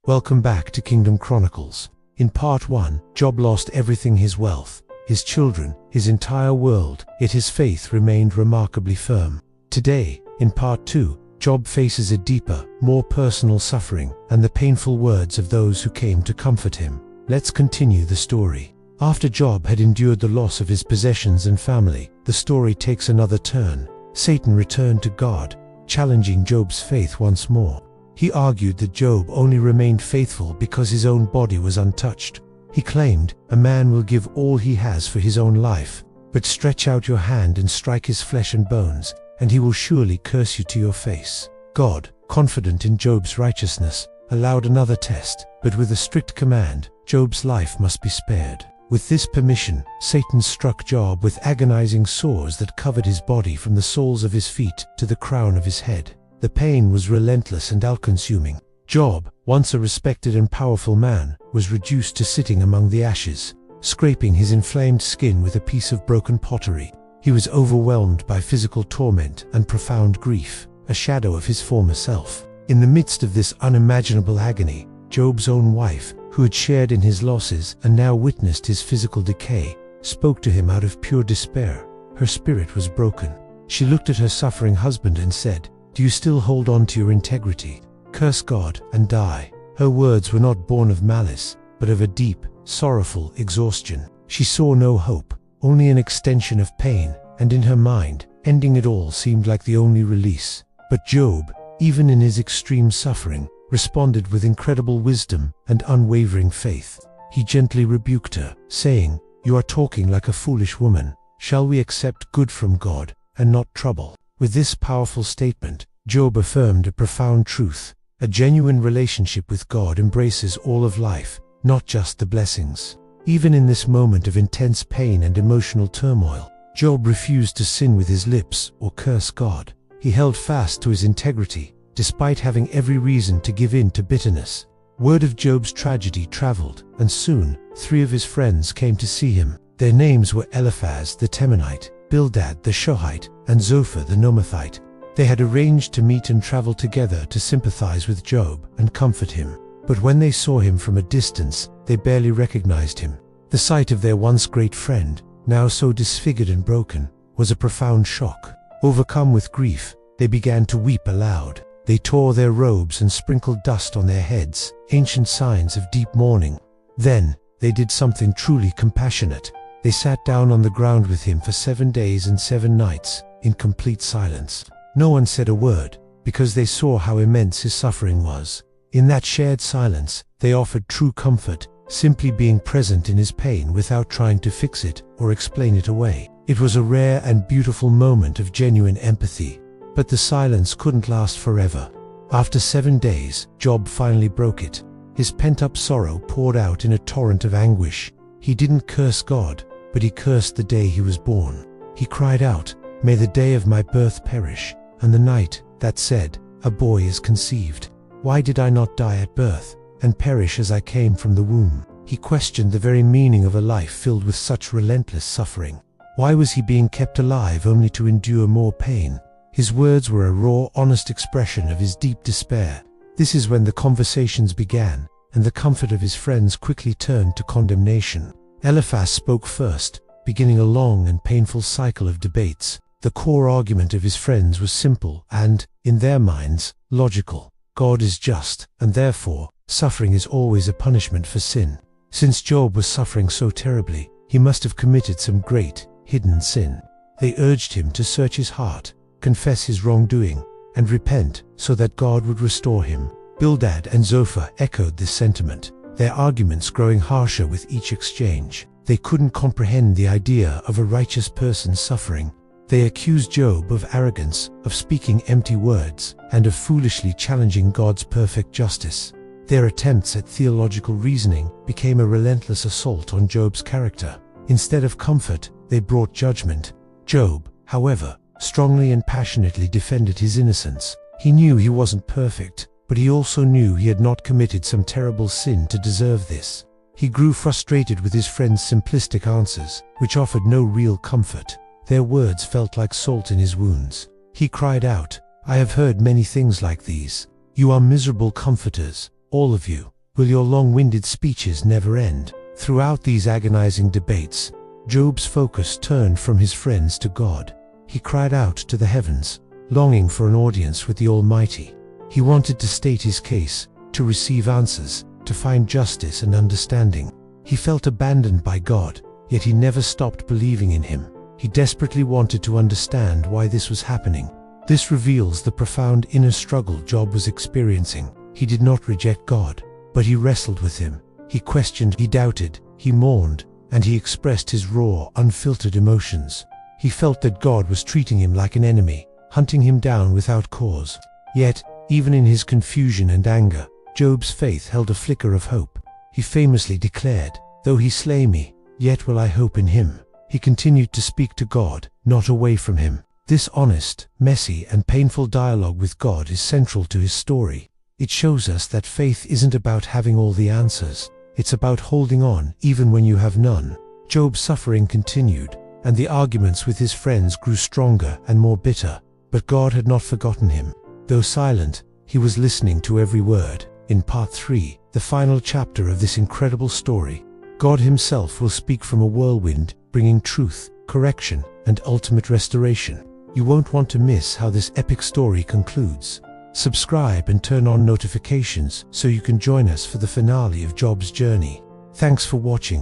Welcome back to Kingdom Chronicles. In part 1, Job lost everything: his wealth, his children, his entire world, yet his faith remained remarkably firm. Today, in part 2, Job faces a deeper, more personal suffering and the painful words of those who came to comfort him. Let's continue the story. After Job had endured the loss of his possessions and family, the story takes another turn. Satan returned to God, challenging Job's faith once more. He argued that Job only remained faithful because his own body was untouched. He claimed, "A man will give all he has for his own life, but stretch out your hand and strike his flesh and bones, and he will surely curse you to your face." God, confident in Job's righteousness, allowed another test, but with a strict command: Job's life must be spared. With this permission, Satan struck Job with agonizing sores that covered his body from the soles of his feet to the crown of his head. The pain was relentless and all-consuming. Job, once a respected and powerful man, was reduced to sitting among the ashes, scraping his inflamed skin with a piece of broken pottery. He was overwhelmed by physical torment and profound grief, a shadow of his former self. In the midst of this unimaginable agony, Job's own wife, who had shared in his losses and now witnessed his physical decay, spoke to him out of pure despair. Her spirit was broken. She looked at her suffering husband and said, "Do you still hold on to your integrity? Curse God and die." Her words were not born of malice, but of a deep, sorrowful exhaustion. She saw no hope, only an extension of pain, and in her mind, ending it all seemed like the only release. But Job, even in his extreme suffering, responded with incredible wisdom and unwavering faith. He gently rebuked her, saying, "You are talking like a foolish woman. Shall we accept good from God and not trouble?" With this powerful statement, Job affirmed a profound truth. A genuine relationship with God embraces all of life, not just the blessings. Even in this moment of intense pain and emotional turmoil, Job refused to sin with his lips or curse God. He held fast to his integrity, despite having every reason to give in to bitterness. Word of Job's tragedy traveled, and soon 3 of his friends came to see him. Their names were Eliphaz the Temanite, Bildad the Shuhite, and Zophar the Nomathite. They had arranged to meet and travel together to sympathize with Job and comfort him. But when they saw him from a distance, they barely recognized him. The sight of their once great friend, now so disfigured and broken, was a profound shock. Overcome with grief, they began to weep aloud. They tore their robes and sprinkled dust on their heads, ancient signs of deep mourning. Then, they did something truly compassionate. They sat down on the ground with him for 7 days and 7 nights, in complete silence. No one said a word, because they saw how immense his suffering was. In that shared silence, they offered true comfort, simply being present in his pain without trying to fix it or explain it away. It was a rare and beautiful moment of genuine empathy. But the silence couldn't last forever. After 7 days, Job finally broke it. His pent-up sorrow poured out in a torrent of anguish. He didn't curse God, but he cursed the day he was born. He cried out, "May the day of my birth perish, and the night that said, a boy is conceived. Why did I not die at birth, and perish as I came from the womb?" He questioned the very meaning of a life filled with such relentless suffering. Why was he being kept alive only to endure more pain? His words were a raw, honest expression of his deep despair. This is when the conversations began, and the comfort of his friends quickly turned to condemnation. Eliphaz spoke first, beginning a long and painful cycle of debates. The core argument of his friends was simple and, in their minds, logical. God is just, and therefore, suffering is always a punishment for sin. Since Job was suffering so terribly, he must have committed some great, hidden sin. They urged him to search his heart, confess his wrongdoing, and repent so that God would restore him. Bildad and Zophar echoed this sentiment, their arguments growing harsher with each exchange. They couldn't comprehend the idea of a righteous person suffering. They accused Job of arrogance, of speaking empty words, and of foolishly challenging God's perfect justice. Their attempts at theological reasoning became a relentless assault on Job's character. Instead of comfort, they brought judgment. Job, however, strongly and passionately defended his innocence. He knew he wasn't perfect, but he also knew he had not committed some terrible sin to deserve this. He grew frustrated with his friends' simplistic answers, which offered no real comfort. Their words felt like salt in his wounds. He cried out, "I have heard many things like these. You are miserable comforters. all of you? Will your long-winded speeches never end? Throughout these agonizing debates, Job's focus turned from his friends to God. He cried out to the heavens, longing for an audience with the Almighty. He wanted to state his case, to receive answers, to find justice and understanding. He felt abandoned by God, yet he never stopped believing in Him. He desperately wanted to understand why this was happening. This reveals the profound inner struggle Job was experiencing. He did not reject God, but he wrestled with Him. He questioned, he doubted, he mourned, and he expressed his raw, unfiltered emotions. He felt that God was treating him like an enemy, hunting him down without cause. Yet, even in his confusion and anger, Job's faith held a flicker of hope. He famously declared, "Though he slay me, yet will I hope in him." He continued to speak to God, not away from Him. This honest, messy, and painful dialogue with God is central to his story. It shows us that faith isn't about having all the answers. It's about holding on, even when you have none. Job's suffering continued, and the arguments with his friends grew stronger and more bitter. But God had not forgotten him. Though silent, He was listening to every word. In part 3, the final chapter of this incredible story, God Himself will speak from a whirlwind, bringing truth, correction, and ultimate restoration. You won't want to miss how this epic story concludes. Subscribe and turn on notifications so you can join us for the finale of Job's journey. Thanks for watching.